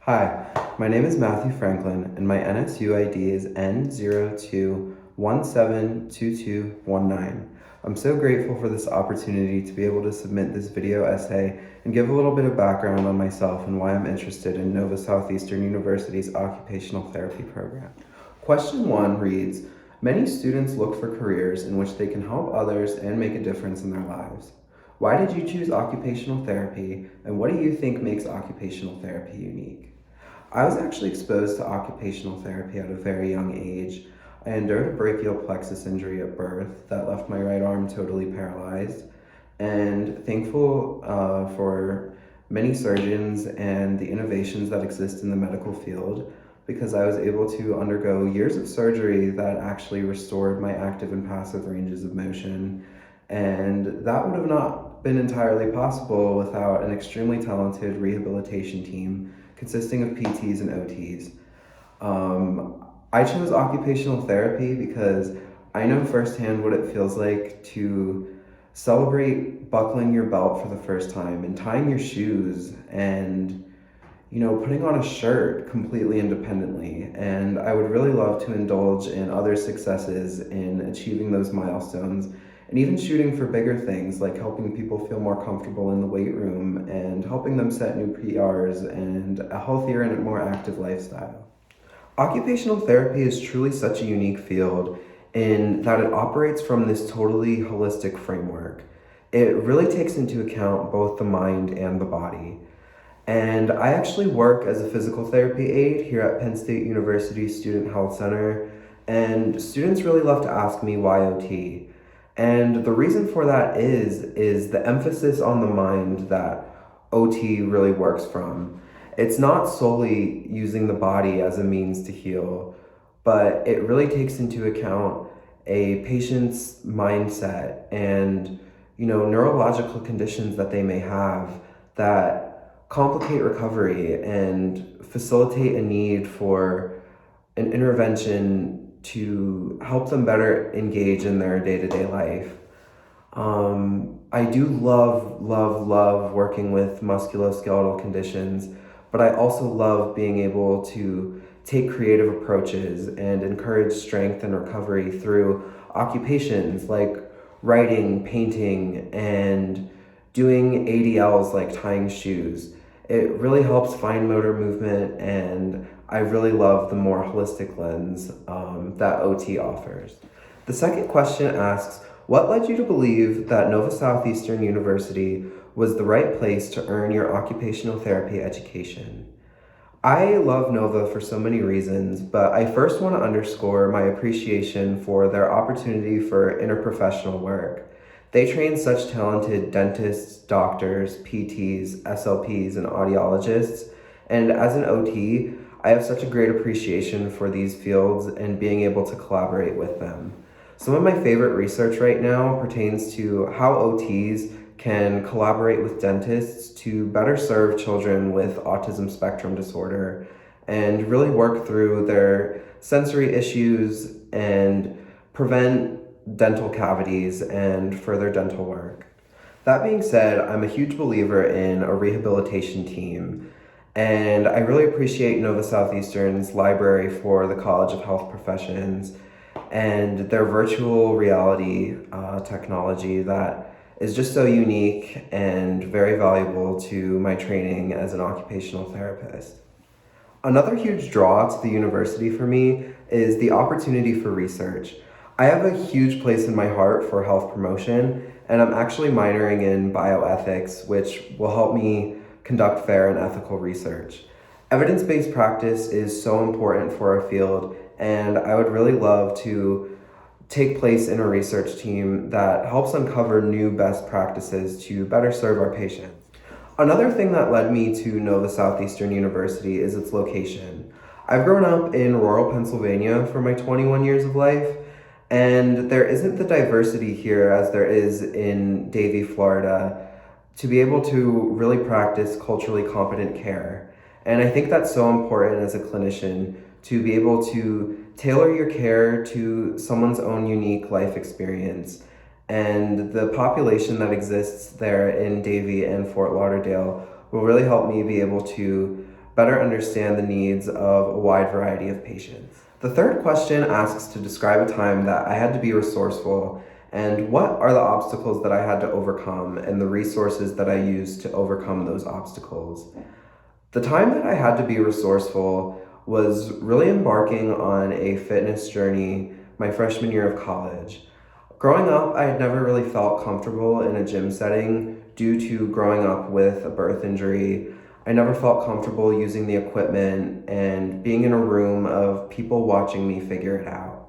Hi, my name is Matthew Franklin, and my NSU ID is N02172219. I'm so grateful for this opportunity to be able to submit this video essay and give a little bit of background on myself and why I'm interested in Nova Southeastern University's occupational therapy program. Question 1 reads, many students look for careers in which they can help others and make a difference in their lives. Why did you choose occupational therapy, and what do you think makes occupational therapy unique? I was actually exposed to occupational therapy at a very young age. I endured a brachial plexus injury at birth that left my right arm totally paralyzed, and thankful for many surgeons and the innovations that exist in the medical field, because I was able to undergo years of surgery that actually restored my active and passive ranges of motion, and that would have not been entirely possible without an extremely talented rehabilitation team consisting of PTs and OTs. I chose occupational therapy because I know firsthand what it feels like to celebrate buckling your belt for the first time and tying your shoes and putting on a shirt completely independently. And I would really love to indulge in other successes in achieving those milestones and even shooting for bigger things like helping people feel more comfortable in the weight room and helping them set new PRs and a healthier and more active lifestyle. Occupational therapy is truly such a unique field in that it operates from this totally holistic framework. It really takes into account both the mind and the body. And I actually work as a physical therapy aide here at Penn State University Student Health Center, and students really love to ask me why OT. And the reason for that is the emphasis on the mind that OT really works from. It's not solely using the body as a means to heal, but it really takes into account a patient's mindset and neurological conditions that they may have that complicate recovery and facilitate a need for an intervention to help them better engage in their day-to-day life. I do love working with musculoskeletal conditions, but I also love being able to take creative approaches and encourage strength and recovery through occupations like writing, painting, and doing ADLs like tying shoes. It really helps fine motor movement, and I really love the more holistic lens that OT offers. The second question asks, what led you to believe that Nova Southeastern University was the right place to earn your occupational therapy education? I love Nova for so many reasons, but I first want to underscore my appreciation for their opportunity for interprofessional work. They train such talented dentists, doctors, PTs, SLPs, and audiologists, and as an OT, I have such a great appreciation for these fields and being able to collaborate with them. Some of my favorite research right now pertains to how OTs can collaborate with dentists to better serve children with autism spectrum disorder and really work through their sensory issues and prevent dental cavities and further dental work. That being said, I'm a huge believer in a rehabilitation team, and I really appreciate Nova Southeastern's library for the College of Health Professions and their virtual reality technology that is just so unique and very valuable to my training as an occupational therapist. Another huge draw to the university for me is the opportunity for research. I have a huge place in my heart for health promotion, and I'm actually minoring in bioethics, which will help me conduct fair and ethical research. Evidence-based practice is so important for our field, and I would really love to take place in a research team that helps uncover new best practices to better serve our patients. Another thing that led me to Nova Southeastern University is its location. I've grown up in rural Pennsylvania for my 21 years of life, and there isn't the diversity here as there is in Davie, Florida, to be able to really practice culturally competent care. And I think that's so important as a clinician to be able to tailor your care to someone's own unique life experience. And the population that exists there in Davie and Fort Lauderdale will really help me be able to better understand the needs of a wide variety of patients. The third question asks to describe a time that I had to be resourceful and what are the obstacles that I had to overcome and the resources that I used to overcome those obstacles. The time that I had to be resourceful was really embarking on a fitness journey my freshman year of college. Growing up, I had never really felt comfortable in a gym setting due to growing up with a birth injury. I never felt comfortable using the equipment and being in a room of people watching me figure it out.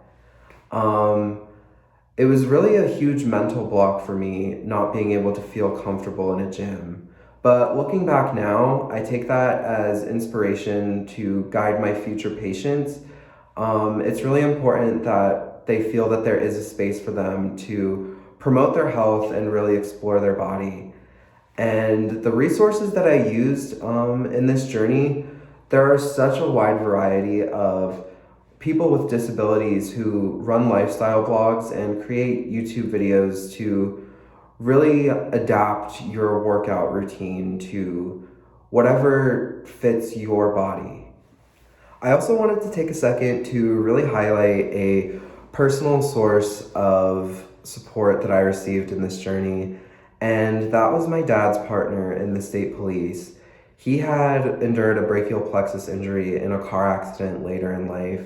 It was really a huge mental block for me not being able to feel comfortable in a gym. But looking back now, I take that as inspiration to guide my future patients. It's really important that they feel that there is a space for them to promote their health and really explore their body. And the resources that I used in this journey, there are such a wide variety of people with disabilities who run lifestyle blogs and create YouTube videos to really adapt your workout routine to whatever fits your body. I also wanted to take a second to really highlight a personal source of support that I received in this journey, and that was my dad's partner in the state police. He had endured a brachial plexus injury in a car accident later in life,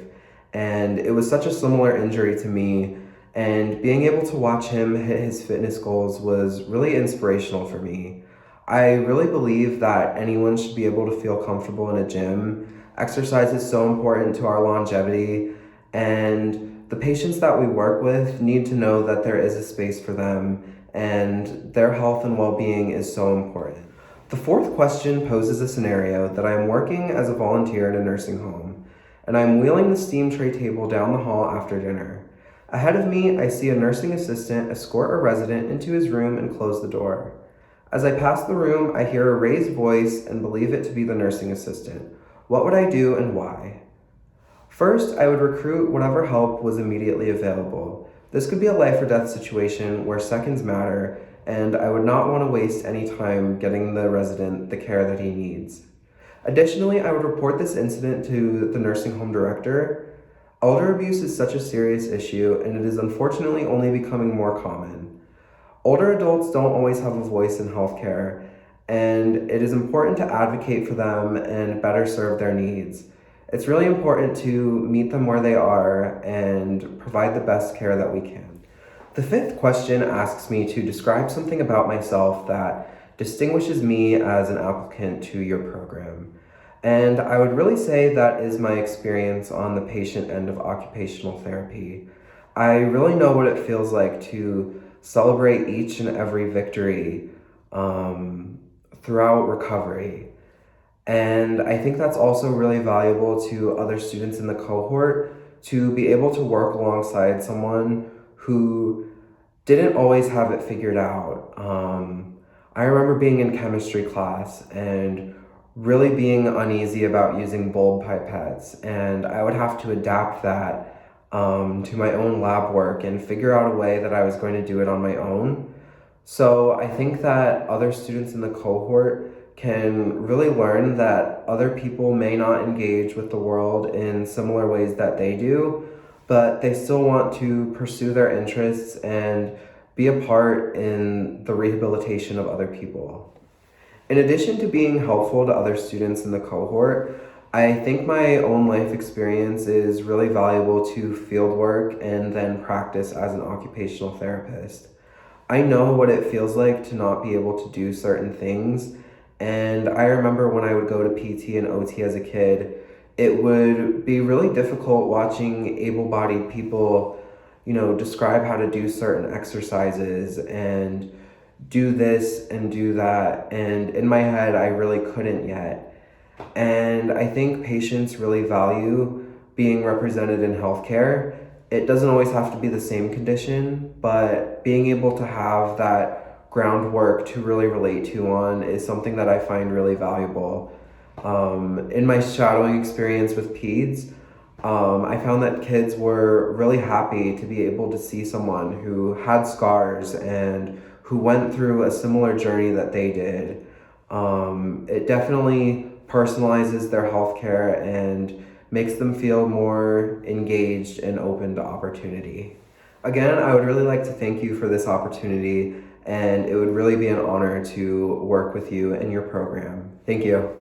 and it was such a similar injury to me, and being able to watch him hit his fitness goals was really inspirational for me. I really believe that anyone should be able to feel comfortable in a gym. Exercise is so important to our longevity, and the patients that we work with need to know that there is a space for them, and their health and well-being is so important. The fourth question poses a scenario that I am working as a volunteer in a nursing home, and I'm wheeling the steam tray table down the hall after dinner. Ahead of me, I see a nursing assistant escort a resident into his room and close the door. As I pass the room, I hear a raised voice and believe it to be the nursing assistant. What would I do and why? First, I would recruit whatever help was immediately available. This could be a life or death situation where seconds matter, and I would not want to waste any time getting the resident the care that he needs. Additionally, I would report this incident to the nursing home director. Elder abuse is such a serious issue, and it is unfortunately only becoming more common. Older adults don't always have a voice in healthcare, and it is important to advocate for them and better serve their needs. It's really important to meet them where they are and provide the best care that we can. The fifth question asks me to describe something about myself that distinguishes me as an applicant to your program. And I would really say that is my experience on the patient end of occupational therapy. I really know what it feels like to celebrate each and every victory throughout recovery. And I think that's also really valuable to other students in the cohort to be able to work alongside someone who didn't always have it figured out. I remember being in chemistry class and really being uneasy about using bulb pipettes, and I would have to adapt that to my own lab work and figure out a way that I was going to do it on my own. So I think that other students in the cohort can really learn that other people may not engage with the world in similar ways that they do, but they still want to pursue their interests and be a part in the rehabilitation of other people. In addition to being helpful to other students in the cohort, I think my own life experience is really valuable to field work and then practice as an occupational therapist. I know what it feels like to not be able to do certain things, and I remember when I would go to PT and OT as a kid, it would be really difficult watching able-bodied people, describe how to do certain exercises and do this and do that, and in my head I really couldn't yet. And I think patients really value being represented in healthcare. It doesn't always have to be the same condition, but being able to have that groundwork to really relate to on is something that I find really valuable. In my shadowing experience with peds, I found that kids were really happy to be able to see someone who had scars and who went through a similar journey that they did. It definitely personalizes their healthcare and makes them feel more engaged and open to opportunity. Again, I would really like to thank you for this opportunity, and it would really be an honor to work with you in your program. Thank you.